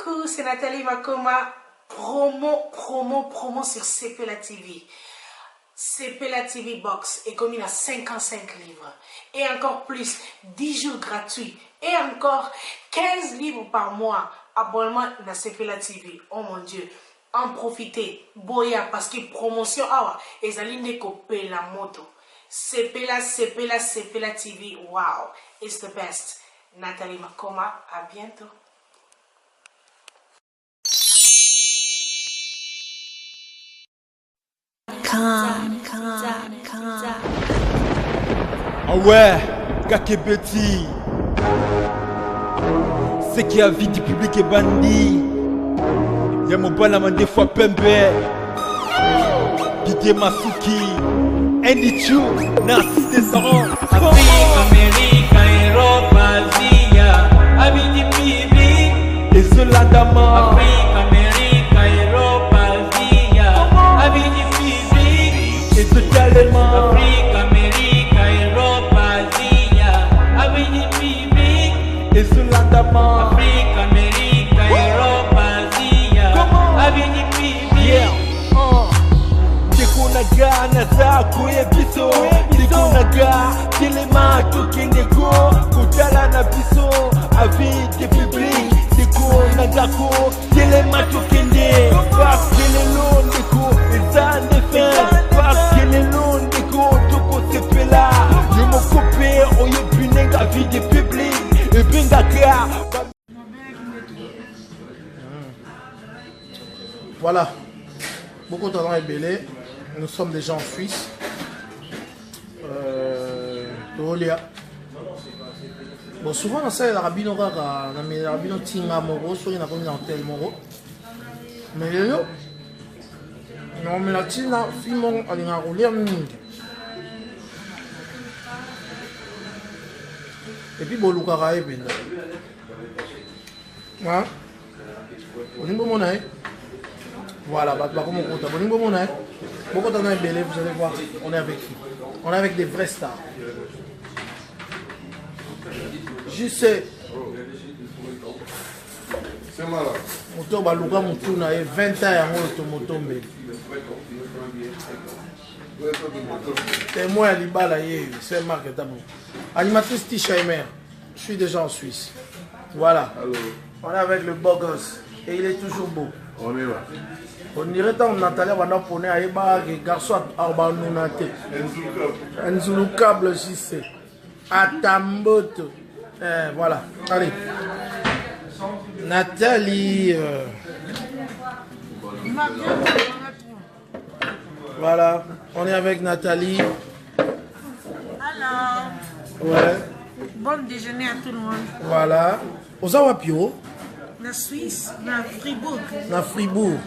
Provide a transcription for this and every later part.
coucou, c'est Nathalie Makoma. Promo sur CPLA TV. CPLA TV Box est commis à 55 livres. Et encore plus, 10 jours gratuits. Et encore 15 livres par mois. Abonnement à CPLA TV. Oh mon Dieu. En profitez. Boya parce que promotion. Ah, et ça ligne de couper la moto. CPLA TV. Wow. It's the best. Nathalie Makoma. À bientôt. Ah ouais, Kakebeti. C'est qui a vie du public et bandit. Y'a mon bon des fois Pembe. Didier Masuki. Andy Chou. Narcisse Descendant. Afrique, Amérique, Europe, Asie, avis du public. Et Zolandama. Afrique, Amérique, Europe, Asie, avis du public. Et totalement. Afrique, Amérique, Europe, Asie, avis du public. Et Zolandama. Afrique, Amérique, Europe, Asie, avis du public. Yeah. Naga nazako ebiso Diko naga Telema tokendeko Kutala na biso Avis de public Diko nagako Telema tokende Parce que les noms deko Eza ndefen Parce que les noms deko Toko sepela Je m'en coupe Oye punenga Avis de public Et bengaka. Voilà. Beaucoup de talent est belé. Nous sommes déjà en Suisse. Bon, souvent, on sait la rabino rara, la rabino tinga moro, soit il y a comme un tel moro. Mais là, non, mais la tina, fimon, elle a roulé en ligne. Et puis, bon, le cara est bien. Hein? On est bon, mon œil. Voilà, bah, comme on compte. On est bon, mon œil. Beaucoup de gens belé, vous allez voir, on est avec qui? On est avec des vrais stars. Je sais. C'est malade. Moto baluka mutu na 20 ans ya moto motombe. Témoin à Libala, c'est Marc Tabou. Animatrice Tichaimer. Je suis déjà en Suisse. Voilà. Allô. On est avec le beau gosse. Et il est toujours beau. On est là. On dirait que Nathalie va nous poner à Eba, garçon à Banunate. Nzulukable, je sais. Atamboto. Voilà. Allez. Nathalie. Voilà. On est avec Nathalie. Alors. Ouais. Bon déjeuner à tout le monde. Voilà. Osawapio. La Suisse, na Fribourg. Na Fribourg.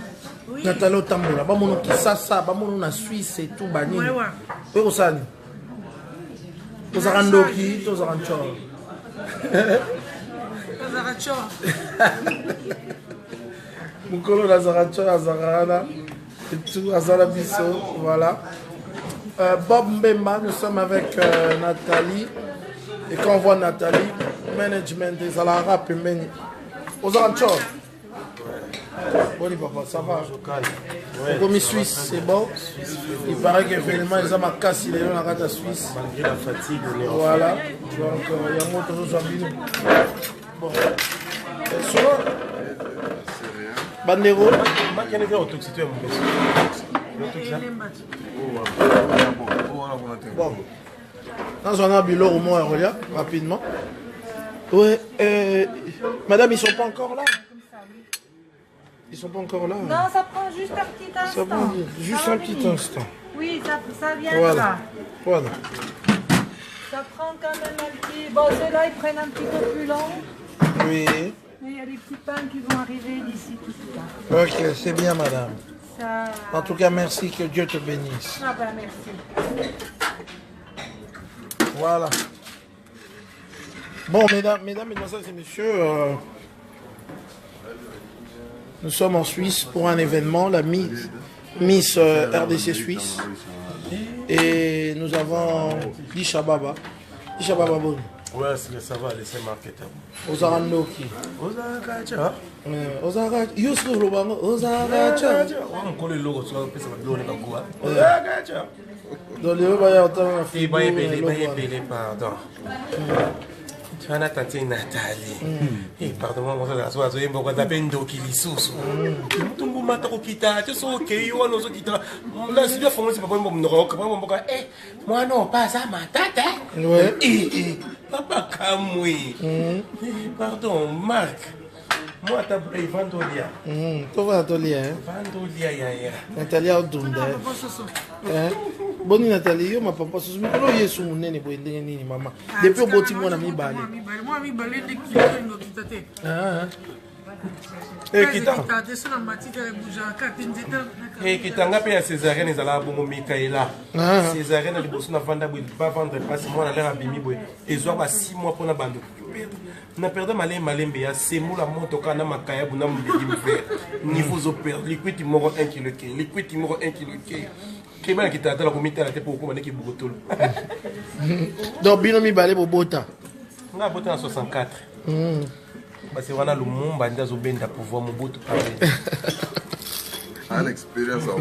Oui. Nathalie Otambola. Bamono Kisasa, bamono na Suisse et tout bani. Ouais, ouais. Oui, Osani. Osarandoki, Osarancho. Ozaracho. Mukolo Nazarancho, Azarana. Et tout, Azara Bisso. Voilà. Bob Mbemba, nous sommes avec Nathalie. Et quand on voit Nathalie, management des Alara Pemeni. Osarancho. Bon, papa, ça va. Comme Suisse, c'est bon. Il paraît qu'événement, ils ont ma casse, il est dans la rate à Suisse. Malgré la fatigue, on est en Voilà. Donc, il y a un mot toujours Jambino. Bon. Souvent. Bandero. Bon. Dans un ambulance au moins, rapidement. Ouais. Madame, ils sont pas encore là. Ils sont pas encore là. Non, ça prend juste un petit instant. Ça prend juste un petit instant. Oui, ça vient Voilà. là. Voilà. Ça prend quand même un petit... Bon, ceux-là, ils prennent un petit peu plus long. Oui. Mais il y a des petits pains qui vont arriver d'ici tout de suite. Ok, c'est bien, madame. Ça... En tout cas, merci, que Dieu te bénisse. Ah ben, merci. Voilà. Bon, mesdames, mesdemoiselles et messieurs, nous sommes en Suisse pour un événement, la Miss RDC Suisse. Et nous avons Disha Baba. Disha Baba Bon. Ouais, ça va, laisser marketer. Ozarandoki. Ozarakacha. Ozarakacha. Yusuf Lobango. Ozarakacha. On colle le logo sur la piste de l'eau. Ozarakacha. Donc, les gens entendre la fille. Il pardon. Tu as Nathalie Nathalie. Pardon, moi, je suis là. Je suis là. Ndoki lisusu. Tumbu matako kita. Tu so okay, yo no so kita. Là, si tu fais c'est pas bon ndoko. Moi non, pas ça ma tata. Ouais. Papa kamui. Pardon, Marc. Moi t'as pris Vandolia. Tu vas Vandolia hein. Vandolia ya. Natalia Odunda. Hein? Boni Nathalie, yo ma papa so mi ko yesu munene bo ndenge nini mama. Depuis oboti mwana mibale. Moi mibale de kilo ndo kitate. Kitanga pe ya césarienne ezala bongo Mikaela. Césarienne liboso na vanda bo ba vendre passe moi na l'air abimi bo ezwa ba 6 mois pona bando. Na perdre malembe ya semula moto kana makaya buna mbeki mver. Niveau zo perdre liquide moko 1 kg ke. Liquide moko 1 kg ke. Keba kitata la komita la te pour ko maneki bugotolo. Donc bino mibale bo bota. Nga bota na 64. Parce que voilà le monde banda zo benda pouvoir mon bout parler. An experience of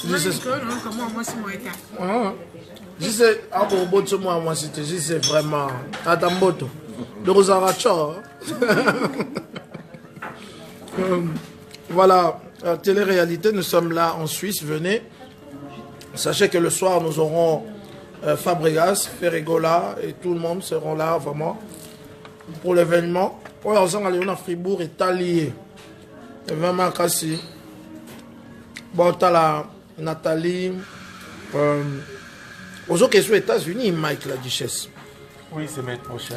Je sais comment moi c'est moi été. Je sais à boto moi c'était je sais vraiment atamboto. De Rosaracha. Voilà, télé-réalité, nous sommes là en Suisse, venez. Sachez que le soir nous aurons Fabregas, Ferregola et tout le monde seront là vraiment pour l'événement. Ouais, on a Fribourg et Talier. Vraiment cassé. Bon, t'as la Nathalie. Aux autres aux États-Unis, Mike, la duchesse. Oui, c'est maître prochain.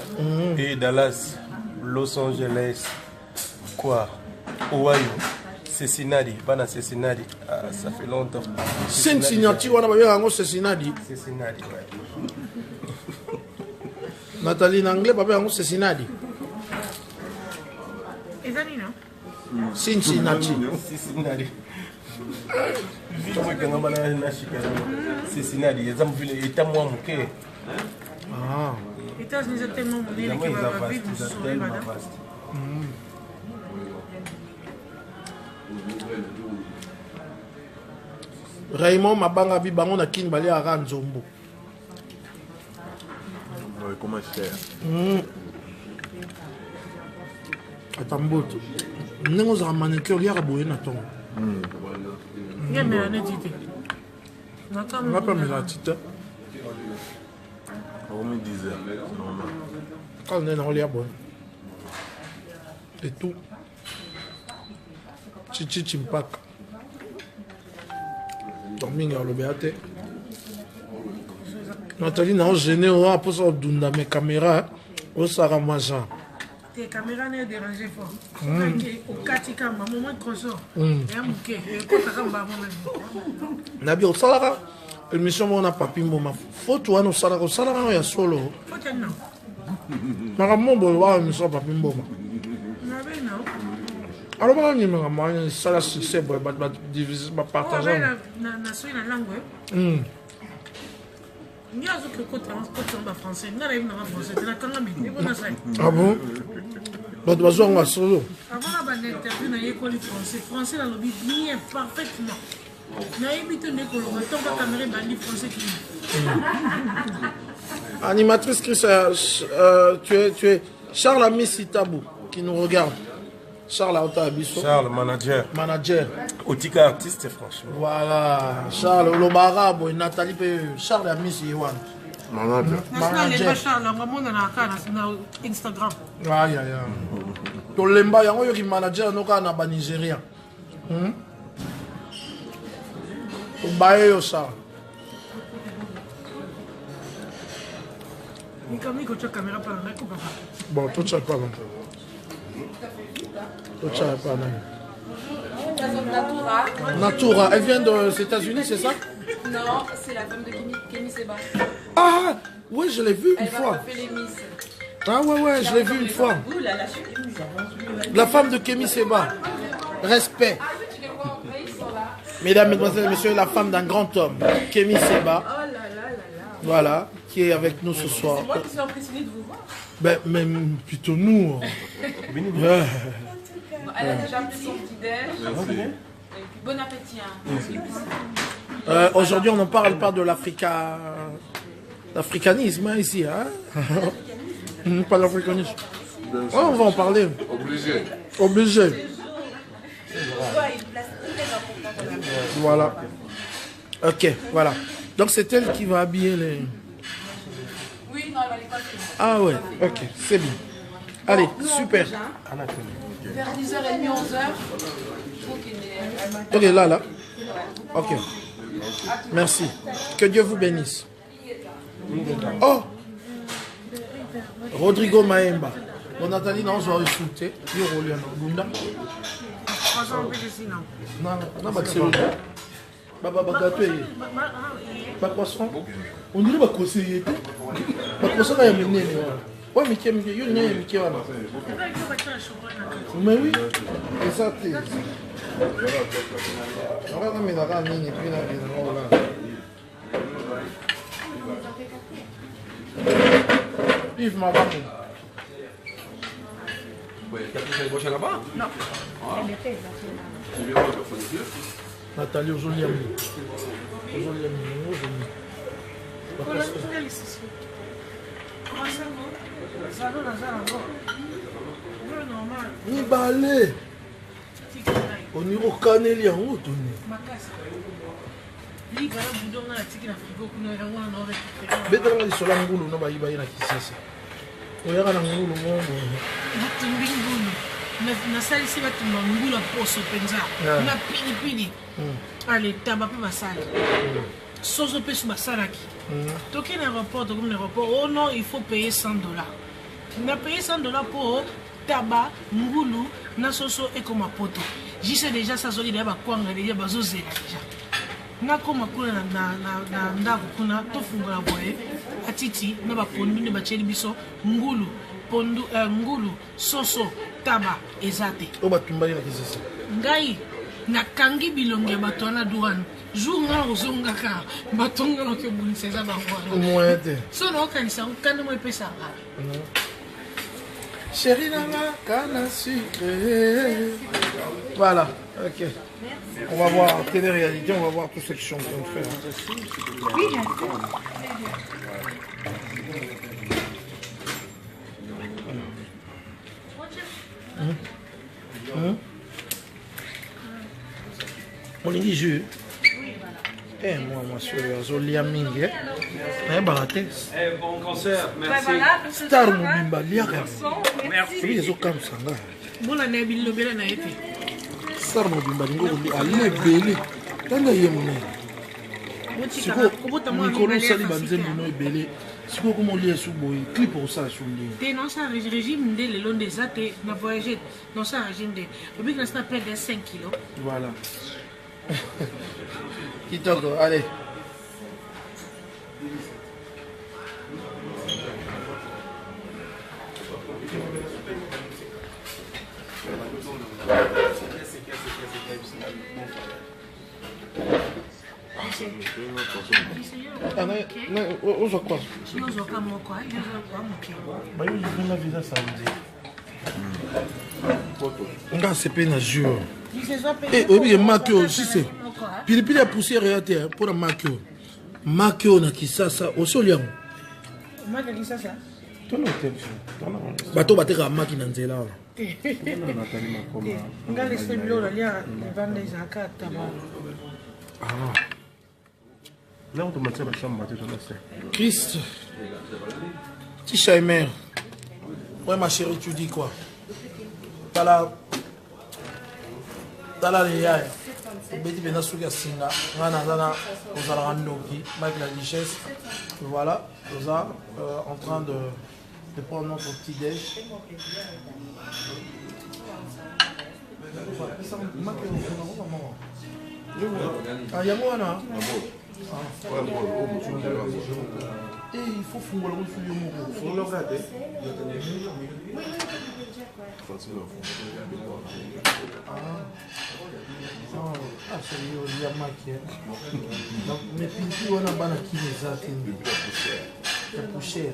Et Dallas, Los Angeles, quoi? Ohio, Cincinnati, Bana Cincinnati. Ah, ça fait longtemps. Cincinnati, on a bien Cincinnati. Cincinnati, ouais. Nathalie, en anglais, papa, c'est Cincinnati. Cincinnati. Cincinnati. Cincinnati, ils ont vu l'état moins moqué. Ah. Les États-Unis sont tellement modernes qu'ils vont vivre sur les madame. Raymond Mabanga Bibango na kin balé à Ranzombo. Ouais, comment cher. Atamboto. Nous avons manéqué au lieu à Boye Naton. Il y a mes années d'idée. On n'a pas mis la tite. On me disait, c'est normal. Quand on est dans le bon. Et tout. Chichi Chimpak. Dorming à l'obéate. Nathalie n'a pas gêné pour ça d'unda mes caméras. Au Sarah Majan. Tes caméras ne dérangent pas. Au Katika, maman trop sort. Et un bouquet. Et quand tu as un bavon, Nabi au Salara. Émission mon a papi mboma. Photo à nos Salara. Au Salara, il y a solo. Faut non. Maman boit émission papi mboma. Nabi non. Alors, je vais vous dire que succès, je vais diviser, je vais partager. Je vais la langue. Il y a des côtés en français. Il y a des français. Il y a des français. Ah bon? Donc, tu vas jouer en solo. Avant l'interview, il y a l'école français. Français, dans le bien, parfaitement. Il y a une école. Tant que la caméra est bandit français qui Animatrice Chris, tu es Charles Ami Sitabou qui nous regarde. Charles Aota Abisso. Charles, manager. Manager. Otika artiste, franchement. Voilà. Charles Lobarabo et Nathalie Charles Ami Siwan. Manager. Manager. Charles, maman on a Instagram. Aïe aïe aïe. To lemba yango yoki manager no ka na ba Nigeria. To baye yo Charles. Ni comme ni coach caméra par là quoi. Bon, tout ça pas longtemps. Natura, elle vient des États-Unis, c'est ça? Non, c'est la femme de Kémy Seba. Ah, oui, je l'ai vu une fois. Elle fait les Miss. Ah, ouais, je l'ai vu une fois. La femme de Kémy Seba. Respect. Mesdames, Mesdemoiselles et Messieurs, la femme d'un grand homme, Kémy Seba. Voilà, qui est avec nous ce soir. C'est moi qui suis impressionnée de vous voir. Ben, même plutôt nous. Ouais. Elle a déjà pris son petit déj. Et puis bon appétit. Aujourd'hui, on ne parle pas de l'africanisme hein, ici. Hein? Pas l'africanisme. Ouais, on va en parler. Obligé. Obligé. Voilà. Ok, voilà. Donc c'est elle qui va habiller les... Oui, non, elle va les coiffer. Ah ouais, ok, c'est bien. Allez, super. Vers 10h30, 11h. Ok, là. Ok. Merci. Que Dieu vous bénisse. Oh! Rodrigo Maemba. Bon, Nathalie, non, je vais insulter. Non, gâteau. Pas poisson. On dirait pas conseiller. Pas poisson, il y a une nez. Ouais, mais qui est une nez, mais qui est mais oui, et ça, t'es. Regarde, mais la ligne, et puis la ligne. Yves m'a pas. Non. Nathalie, aujourd'hui, ni balé. On y reconnaît en haut. nasalisi bato mangulu ya poso mpenza na pilipili ale taba mpe basala soso mpe so basalaki toki na aéroport tokomi na aéroport oh non il faut payer $100 na paye $100 mpo taba ngulu na soso ekoma poto jise deja sazoli deya bakwanga deja bazozela deja nakoma kuna na ndako kuna tofungola boye atiti na bapondu nde batieli biso ngulu pondu ngulu soso taba ezate obatumbali na kisasa ngai nakangi bilonge bato wana douane jour nga ozongaka bato nga nakebunisa eza bango moyen te so naokanisa nkande mo epesanga chéri nanga kana sucré. Voilà, ok. On va voir télé-réalité, on va voir tout ce qu'ils sont en train de faire. Oui, bien sûr. On dit jus. Eh, moi, je suis mingi. Eh, baraté. Bon concert, merci. Star Mobimba, liaka. Merci. Oui, ils ont comme ça. Bon, année, il le bel année. Star Mobimba, il a allé belé. Quand il y a mon Nicolas Sali Banzembo no belé. Si vous voulez sous boy, clip pour ça sur lui. T'es dans un régime de le long des athées, n'a voyagé dans un régime de. Le but n'a pas de 5 kilos. Voilà. Kitoko, allez. Ah non, on joue quoi? On joue pas mon quoi, je joue pas mon pied. Bah, il y a la visa samedi. On a CP na jour. Eh, oui, marqué aussi c'est. Pilipili ya poussière ya te pour la marqué. Marqué na kisasa osoliam. Marqué kisasa. Tono te. Bato bateka marqué na nzela. Nga laisser bilo la lia vendre les akata ba. Ah. Là on te mettait la chambre matin là c'est. Christ. Tichaimer. Ouais ma chérie, tu dis quoi? Tala les yaya. Beti bena souga singa. Ngana zana ozala randoki, Mike la richesse. Voilà, nous sommes en train de prendre notre petit déj. Ah, il y a moi là. Et il faut fouiller le fouiller. On le regarde. Ah, c'est il y a maquillé. Donc, mais puis on a ban qui les a tenus. C'est pour cher.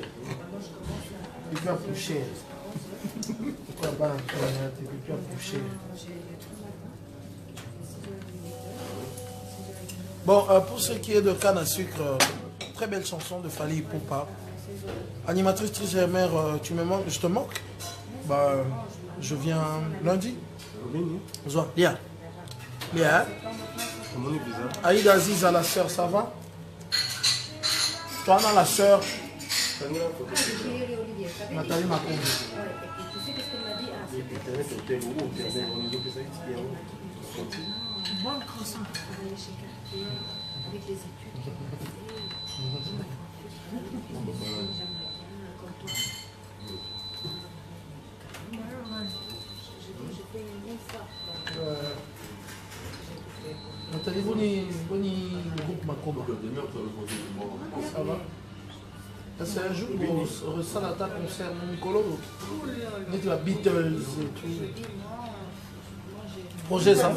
Il fait pour cher. On a ban qui les a tenus. Il fait pour cher. Bon, pour ce qui est de canne à sucre, très belle chanson de Fally Ipupa. Animatrice Trigémère, tu me manques, je te manque. Bah, je viens lundi. Zoa, Lia. Lia. Aïda Aziz à la sœur, ça va? Toi, on a la sœur. Nathalie Makombe. Bon croissant. Avec les études. Nathalie, boni groupe Makomba. Ça va? C'est un jour où on ressent la table concert Nicolo. On la Beatles et tout. Projet ça.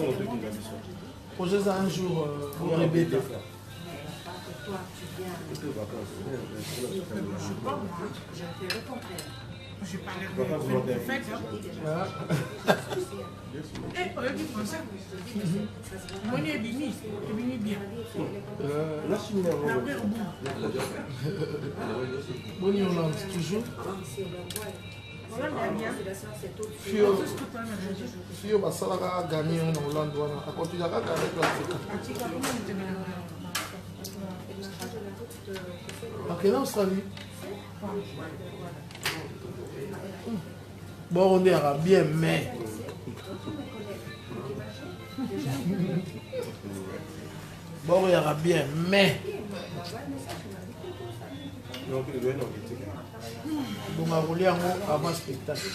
Projet ça un jour pour répéter. Je parlais de fête. Eh, on a dit français. Moi, je suis bien. Après, au bout. Bonne Hollande, toujours. Fio basalaka gagné en Hollande wana akontinaka avec l'Afrique. Ok, là Australie. Bon, on ira bien, mais bon, on ira bien, mais bon, on va rouler avant le spectacle.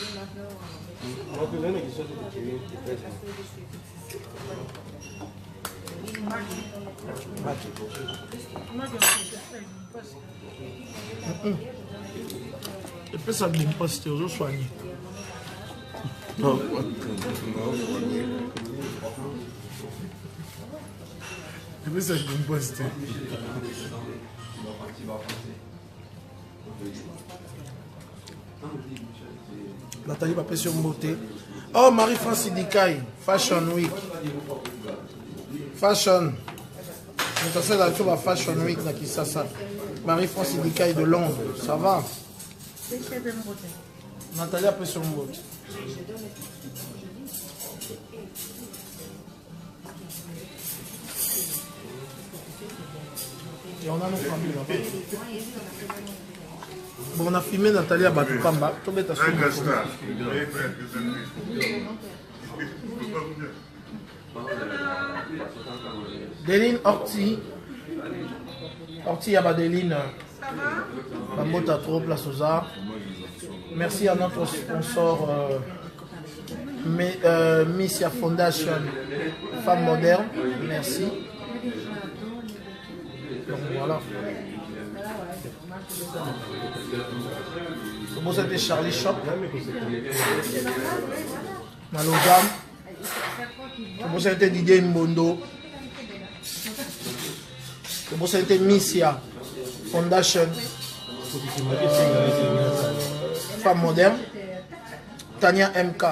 Et puis ça ne me passe pas, je soigne. Non, Et puis ça ne me passe pas. Nathalie va passer sur beauté. Oh, Marie-France Idikaï, Fashion Week. Fashion. Je sais la chose à Fashion Week, ça. Marie-France Idikaï de Londres, ça va? Nathalie a passé sur beauté. Et on a nos familles là-bas. Bon, on a filmé Nathalie à Batoukamba. Deline Orti. Orti Yabadeline. Bambota trop place aux arts. Merci à notre sponsor Missia Foundation Femme Moderne. Merci. Donc voilà. Bon, c'était Charlie Shop. Malogam. Bon, c'était Didier Mbondo. Bon, c'était Missia Foundation Femme Moderne. Tania MK.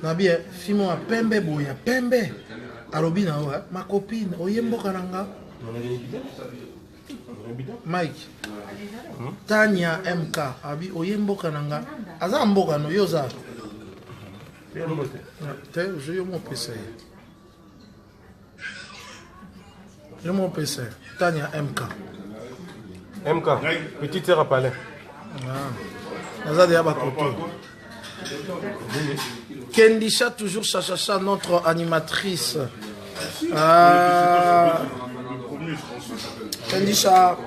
Nabi, fimo a pembe boya, pembe. Arobina, ma copine, oyembo karanga. Mike. Tania MK, abi oyembo karanga. Aza mboka no yoza. Te, je yo mon PC. Je mon PC. Tania MK. MK, petite sœur à Palais. Aza de yaba koto. Kendisha, toujours Chachacha, notre animatrice. Kendisha.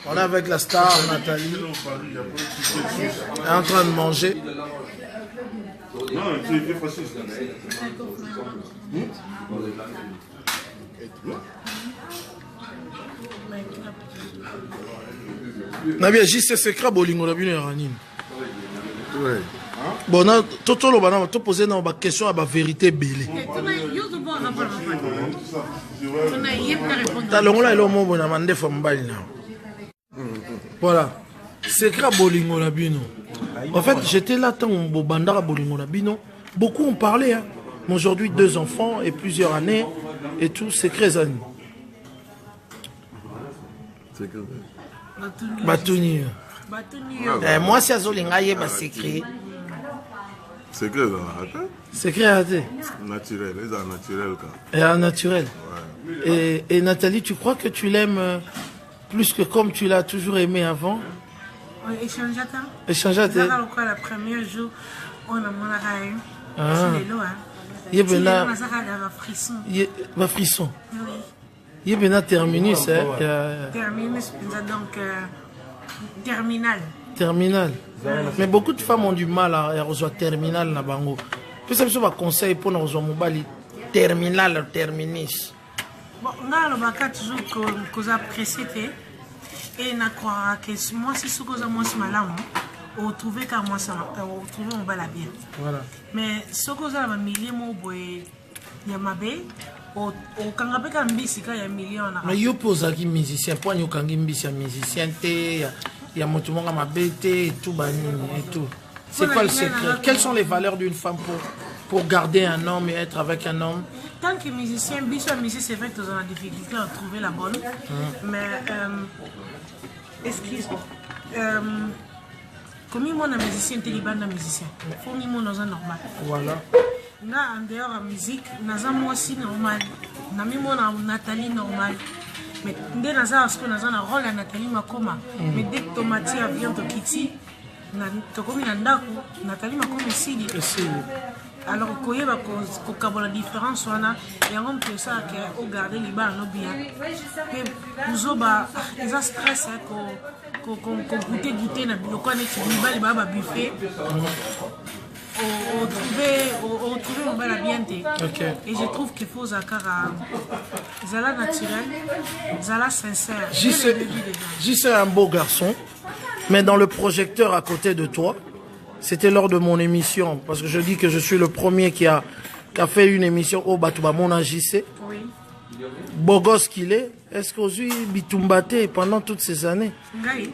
On est avec la star Nathalie. Elle est en train de manger. Non, c'est écrit Francis. Nabia juste secret bolingo na bino ya nini. Ouais. Bon na totolo bana to poser na ba question à ba vérité belé. Ta longola elo mo bona mande fo mbali na. Voilà. Secret bolingo na bino. En fait, j'étais là tant au bandara bolingo na bino. Beaucoup ont parlé hein. Mais aujourd'hui 2 enfants et plusieurs années et tout secret zani. Secret. Batuni. Moi si azolinga yeba secret. Secret dans la tête. Secret raté. Naturel, les arts naturels quand. Et naturel. Ouais. Et Nathalie, tu crois que tu l'aimes plus que comme tu l'as toujours aimé avant? Oui, échangeata. Échangeata. La première jour, on a mon arrêt. Il y a bien frisson. Un frisson. Oui. Il y a bien terminus. Terminus, donc terminal. Terminal. Mais beaucoup de femmes ont du mal à rejoindre terminal na bango. Puis ça me fait un conseil pour nous rejoindre mobile terminal terminus. Bon, on a le bac toujours qu'on a pressé et na croire que moi si ce que moi c'est malade on trouver qu'à moi ça on trouver on va la bien. Voilà. Mais ce que ça va millier mo boy ya mabe au kangape ka mbisi ka ya million na. Mais yo pose qui musicien point yo kangi mbisi ya musicien te ya moto monga mabete et tout banini et tout. C'est quoi le secret? Quelles sont les valeurs d'une femme pour garder un homme et être avec un homme? Tant que musicien, c'est vrai que tu as la difficulté à trouver la bonne. Mais, excuse-moi. Comme il y a un musicien, tu es un musicien. Il faut que tu sois normal. Voilà. Là, en dehors de la musique, nous avons aussi normal. Nous avons Nathalie normal. Mais dès que nous avons un rôle à Nathalie Makoma, mais dès que Tomati vient de Kitty, Nathalie Makoma ici. Alors, quand il y a la différence, il y a un peu ça qui est gardé les bas bien. Et vous avez un stress qu'on goûter dans le coin de la buffet. On trouve un bel ambiance. Et je trouve qu'il faut Zala naturel, Zala sincère. J'y un beau garçon, mais dans le projecteur à côté de toi. C'était lors de mon émission, parce que je dis que je suis le premier qui a fait une émission au Batouba mon JC. Oui. Beau gosse qu'il est-ce qu'aujourd'hui Bitumbate pendant toutes ces années? Oui.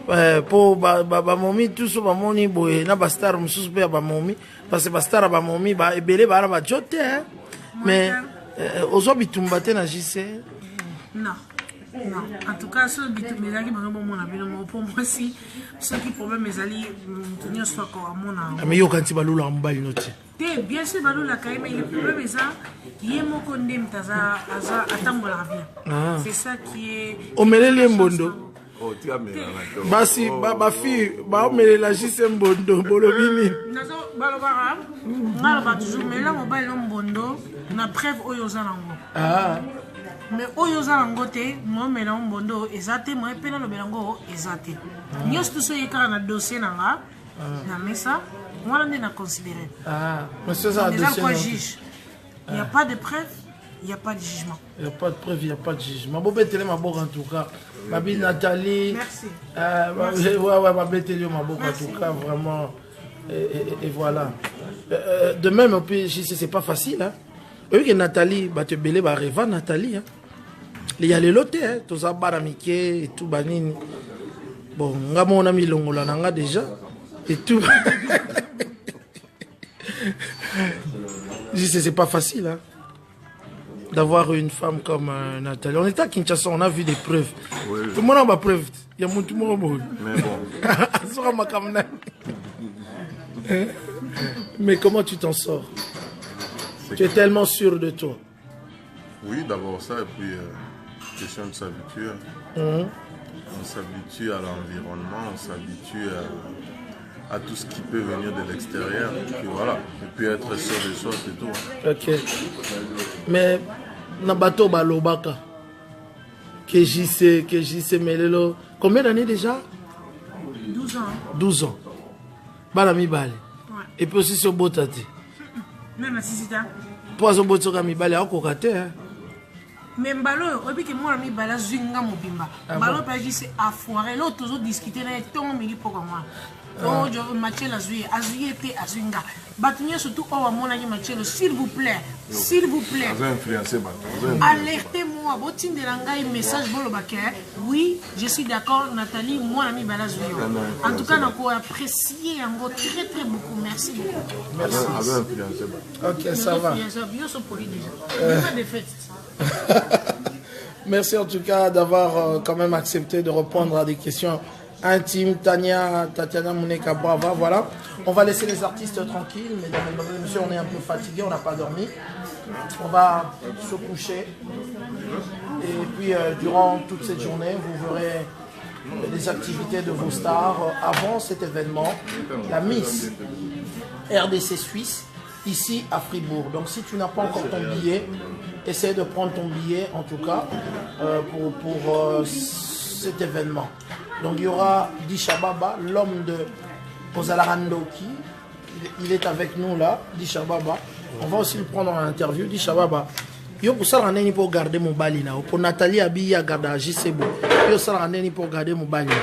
Pour Bamomi, tout ce Bamoni, Boé, na Bastar, Moussous Bamomi, parce que Bastar Bamomi, Ebele Baraba Jote, mais aujourd'hui Bitumbate na JC? Non. Non, en tout cas, ceux qui pour moi aussi, ceux qui problème mes alliés, tenir soit comme mon mais yo quand tu vas l'oula en bas une autre. Bien sûr, balou la caille, mais le problème est ça, il y a mon condé, taza attendre la bien. C'est ça qui est. O melele mbondo. Oh, tu as mis Basi, ba fille, ba melele la jise mbondo, bolobini. Nazo balobara, ngalo ba toujours mais là mobile mbondo, na preuve oyoza nango. Ah. Mais oyoza nango te, moi melango mbondo ezate, moi pena no belango ezate. Nyos tout ce yeka na dossier nanga, na mesa, moi on a considéré. Ah, monsieur ça juge. Il n'y a pas de preuve, il n'y a pas de jugement. Il n'y a pas de preuve, il n'y a pas de jugement. Bon, bête ma boque en tout cas. Babi Nathalie. Merci. Ouais, ma bête ma boque en tout cas, vraiment. Et voilà. De même, c'est pas facile. Hein. Oui, que Nathalie, bah te belé, bah rêva Nathalie. Hein. Il y a les lotés, hein. Tous à Baramike et tout, banine. Bon, nga mon ami Longola, nga déjà. Et tout. C'est pas facile, hein, d'avoir une femme comme Nathalie. On était à Kinshasa, on a vu des preuves. Oui. Tout le monde a des preuves. Il y a tout le monde. Mais bon. Mais comment tu t'en sors? Tu es tellement sûr de toi. Oui, d'abord ça, et puis question de s'habituer. On s'habitue à l'environnement, on s'habitue à tout ce qui peut venir de l'extérieur, et puis voilà, et puis être sûr des choses et tout. Ok. Mais, Nabato Balobaka, que j'y sais, Melelo, combien d'années déjà? 12 ans. 12 ans. Balami Bale. Ouais. Et puis aussi sur Botati. Même à Sisita. Pour azo botoka mibale akoka te. Mais mbalo obi ke moi mi bala zwinga mobimba. Mbalo pa c'est à foirer l'autre toujours discuter na ton mingi pour moi. Oh je match la zui azuiete azwinga. Batunye surtout o mona ki match s'il vous plaît. S'il vous plaît. Alertez-moi botinde la ngai message bolo baké. Oui, je suis d'accord Nathalie moi mi bala zui. En tout cas na ko apprécier en très très beaucoup. Merci beaucoup. Merci. OK, ça va. Bien sont polis déjà. Pas de fête. Merci en tout cas d'avoir quand même accepté de répondre à des questions intimes. Tatiana Mouneka Brava, voilà. On va laisser les artistes tranquilles, mesdames et messieurs, on est un peu fatigués, on n'a pas dormi. On va se coucher. Et puis durant toute cette journée, vous verrez les activités de vos stars avant cet événement. La Miss RDC Suisse, ici à Fribourg. Donc si tu n'as pas encore ton billet, essaie de prendre ton billet en tout cas pour cet événement. Donc il y aura Dishababa, l'homme de Ozalarandoki. Il est avec nous là, Dishababa. On va aussi le prendre en interview. Dishababa. Yo pour ça on pour garder mon bali là. Pour Nathalie Abi à garder JCB. Yo ça on pour garder mon bali.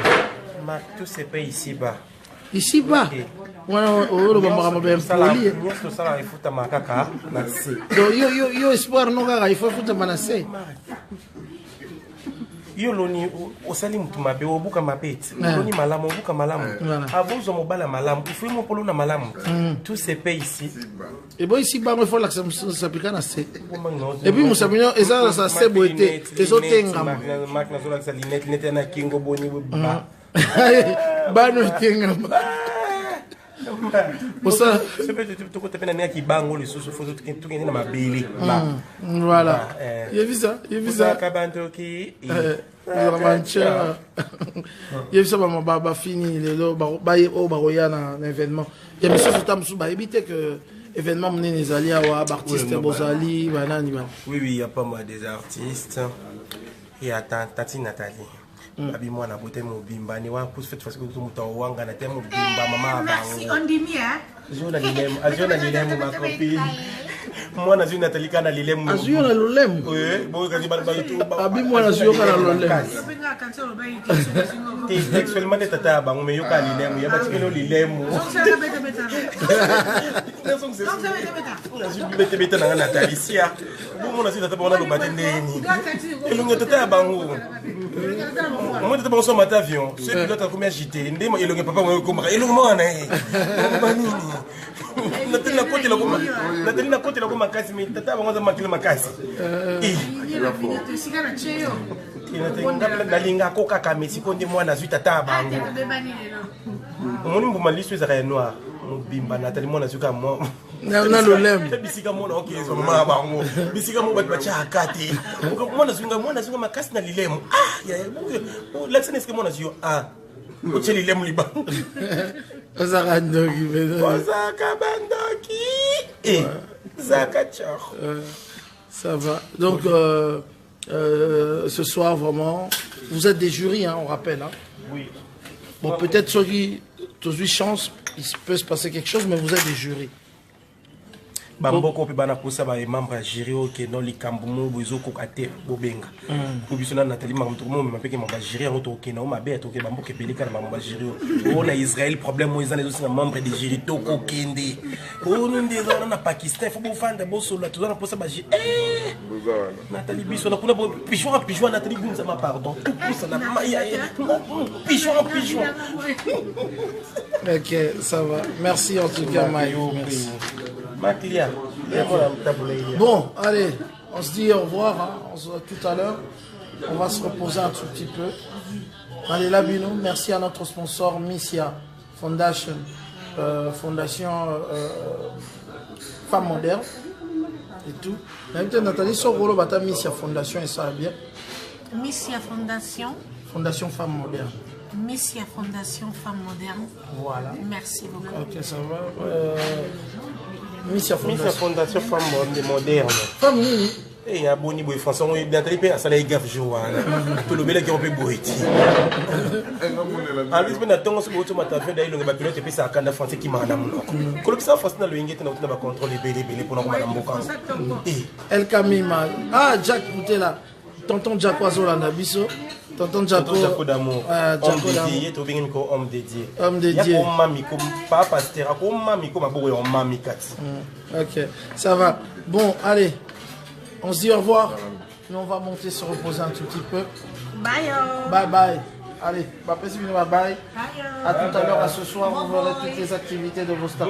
Ma tout c'est pas ici bas. Ici bas. Donc yo espoir no ga il faut futa manase. Yo loni osali mutu mabe obuka mapeti. Loni malamu obuka malamu. Abozo mobala malamu. Il faut mo polona malamu. Tout se paye ici. Et bon ici bas il faut l'accès s'appliquer na C. Et puis musabino eza sa sebo été ezotenga. Mak na zola salinete nete na kingo boni ba. Ba no tenga. Voilà. Il a vu ça. Il a vu ça. Il a vu ça. Bah fini l'événement. Il y a mis ça sur bah éviter que événement mené les alliés à artistes Bozali. Oui il y a pas mal des artistes. Et attends Tati Nathalie. Abi moi na bote mobimba ni wa pousse fait parce que tout muto wanga na temo bimba mama bango. Merci on dit bien. Azona dilemu ma copine. Moi na zuna Nathalie kana lilemu. Azuna lolemu. Oui, bon kazi ba tout. Abi moi na zuna kana lolemu. T'es actuellement de tata bango me yoka lilemu ya batikelo lilemu. Bete bete na Nathalie sia. Bon na zuna tata bango na batende ni. Elonga tata bango. Moi, tu as un avion. Ce pilote a combien agité. Il a papa, il na lolem bisika mona okay so mama bango bisika mo bat bacha akati mona zunga makasi na lilemu ya la scène est-ce que mona zio o cheli lilemu liba Ozarandoki Zakachor ça va donc ce soir vraiment vous êtes des jurys hein, on rappelle hein. Oui bon peut-être ceux qui tous eu chance il peut se passer quelque chose mais vous êtes des jurys. Bamboko pe bana posa ba membre jury OK non likambo mo bozo ko ate bobenga ko bisona Nathalie mamto mo me peke membre jury en OK na o mabe to ke bamboke pelika na membre jury o na Israël problème mo ezana aussi na membre de jury to ko kende o no ndeza na Pakistan faut bofanda bo solo to na posa ba jury Nathalie bisona kuna pigeon Nathalie bunza ma pardon tout ça na pigeon OK ça va merci en tout cas Mayo merci. Bon, allez, on se dit au revoir, hein. On se voit tout à l'heure. On va se reposer un tout petit peu. Allez, là, Bino, merci à notre sponsor Missia Foundation, Fondation Femmes Modernes et tout. Nathalie, sur Rolo Bata Missia Fondation et ça va bien. Missia Fondation. Fondation Femmes Modernes. Missia Fondation Femmes Modernes. Voilà. Merci beaucoup. Ok, ça va. Missia Fondation Femmes Modernes. Femmes Nini. Et il y a bon niveau François, on est bien très bien, ça les gaffe Joanna. Tout le bel qui on peut boiter. En plus, on a tant que tu m'as fait d'ailleurs le pilote et puis ça a français qui m'a amené. Quand ça français dans le ingé, on a contrôler les pour nous madame Bokan. El Kamima. Ah, Jack Boutela. Tonton Jack Oazola Biso. Tonton Jaco d'amour. Homme dédié, tu viens comme homme dédié. Homme dédié. Comme mamie, comme pas pasteur, comme mamie, comme abou et mamie kat. Ok, ça va. Bon, allez. On se dit au revoir. Nous, on va monter se reposer un tout petit peu. Bye. Bye bye. Allez, bye bye. À tout à l'heure, à ce soir, vous verrez toutes les activités de vos stars.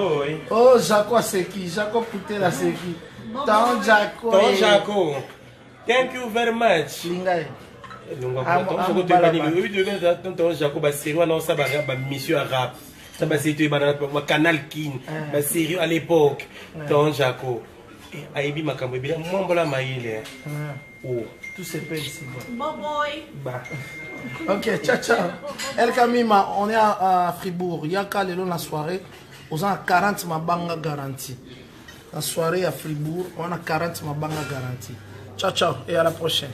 Oh, Jaco, c'est qui? Jaco Poutela, c'est qui? Tant Jaco. Tant Jaco. Thank you very much. Lingaï. Mission arabe. Ça va c'est Canal King. Série à l'époque. Tant Jaco. Aibi makambo bien mwambola maile. Oh, tout se paye ici. Bon boy. Bah. Ok, ciao. El Kamima, on est à Fribourg. Yaka lelo la soirée, on a 40 mabanga garantie. La soirée à Fribourg, on a 40 mabanga garantie. Ciao et à la prochaine.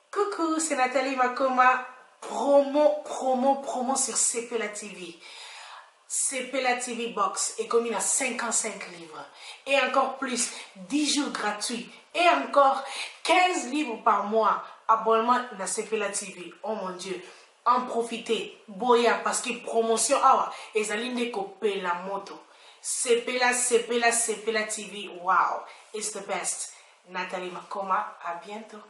Coucou, c'est Nathalie Makoma. Promo sur CPLA TV. CPLA TV Box est commis à 55 livres. Et encore plus, 10 jours gratuits. Et encore 15 livres par mois. Abonnement à CPLA TV. Oh mon Dieu. En profitez. Boya parce que promotion. Et ça ligne de la moto. CPLA TV. Wow. It's the best. Nathalie Makoma. À bientôt.